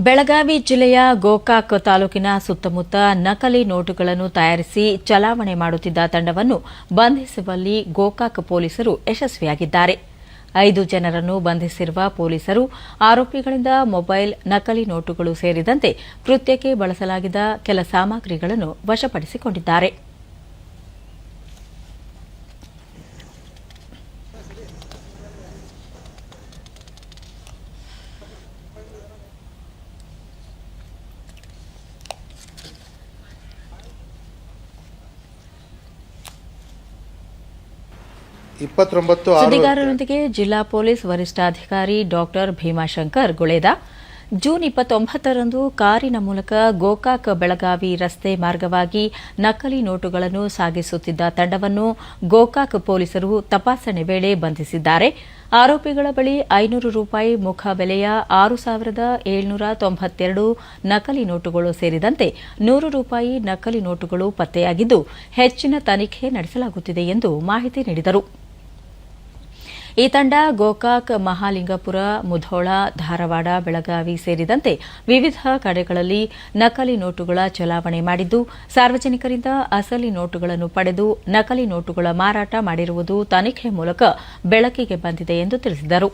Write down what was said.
ಬೆಳಗಾವಿ ಜಿಲ್ಲೆಯ ಗೋಕಾಕ್ ತಾಲೂಕಿನ ಸುತ್ತಮುತ್ತ ನಕಲಿ ನೋಟುಗಳನ್ನು ತಯಾರಿಸಿ ಚಲಾವಣೆ ಮಾಡುತ್ತಿದ್ದ ತಂಡವನ್ನು ಬಂಧಿಸುವಲ್ಲಿ ಗೋಕಾಕ್ ಪೊಲೀಸರು ಯಶಸ್ವಿಯಾಗಿದ್ದಾರೆ. 5 ಜನರನ್ನು ಬಂಧಿಸಿರುವ ಪೊಲೀಸರು ಆರೋಪಿಗಳಿಂದ ಮೊಬೈಲ್, ನಕಲಿ ನೋಟುಗಳು ಸೇರಿದಂತೆ ಕೃತ್ಯಕ್ಕೆ ಬಳಸಲಾಗಿದ್ದ ಕೆಲ ಸಾಮಗ್ರಿಗಳನ್ನು ವಶಪಡಿಸಿಕೊಂಡಿದ್ದಾರೆ. ಸುದ್ದಿಗಾರರೊಂದಿಗೆ ಜಿಲ್ಲಾ ಪೊಲೀಸ್ ವರಿಷ್ಠಾಧಿಕಾರಿ ಡಾ ಭೀಮಾಶಂಕರ್ ಗುಳೇದ ಜೂನ್ 29ರಂದು ಕಾರಿನ ಮೂಲಕ ಗೋಕಾಕ್ ಬೆಳಗಾವಿ ರಸ್ತೆ ಮಾರ್ಗವಾಗಿ ನಕಲಿ ನೋಟುಗಳನ್ನು ಸಾಗಿಸುತ್ತಿದ್ದ ತಂಡವನ್ನು ಗೋಕಾಕ್ ಪೊಲೀಸರು ತಪಾಸಣೆ ವೇಳೆ ಬಂಧಿಸಿದ್ದಾರೆ. ಆರೋಪಿಗಳ ಬಳಿ ₹500 ಮುಖಬೆಲೆಯ 6,792 ನಕಲಿ ನೋಟುಗಳು ಸೇರಿದಂತೆ ₹100 ನಕಲಿ ನೋಟುಗಳು ಪತ್ತೆಯಾಗಿದ್ದು ಹೆಚ್ಚಿನ ತನಿಖೆ ನಡೆಸಲಾಗುತ್ತಿದೆ ಎಂದು ಮಾಹಿತಿ ನೀಡಿದರು. ಈ ತಂಡ ಗೋಕಾಕ್, ಮಹಾಲಿಂಗಪುರ, ಮುಧೋಳ, ಧಾರವಾಡ, ಬೆಳಗಾವಿ ಸೇರಿದಂತೆ ವಿವಿಧ ಕಡೆಗಳಲ್ಲಿ ನಕಲಿ ನೋಟುಗಳ ಚಲಾವಣೆ ಮಾಡಿದ್ದು, ಸಾರ್ವಜನಿಕರಿಂದ ಅಸಲಿ ನೋಟುಗಳನ್ನು ಪಡೆದು ನಕಲಿ ನೋಟುಗಳ ಮಾರಾಟ ಮಾಡಿರುವುದು ತನಿಖೆ ಮೂಲಕ ಬೆಳಕಿಗೆ ಬಂದಿದೆ ಎಂದು ತಿಳಿಸಿದರು.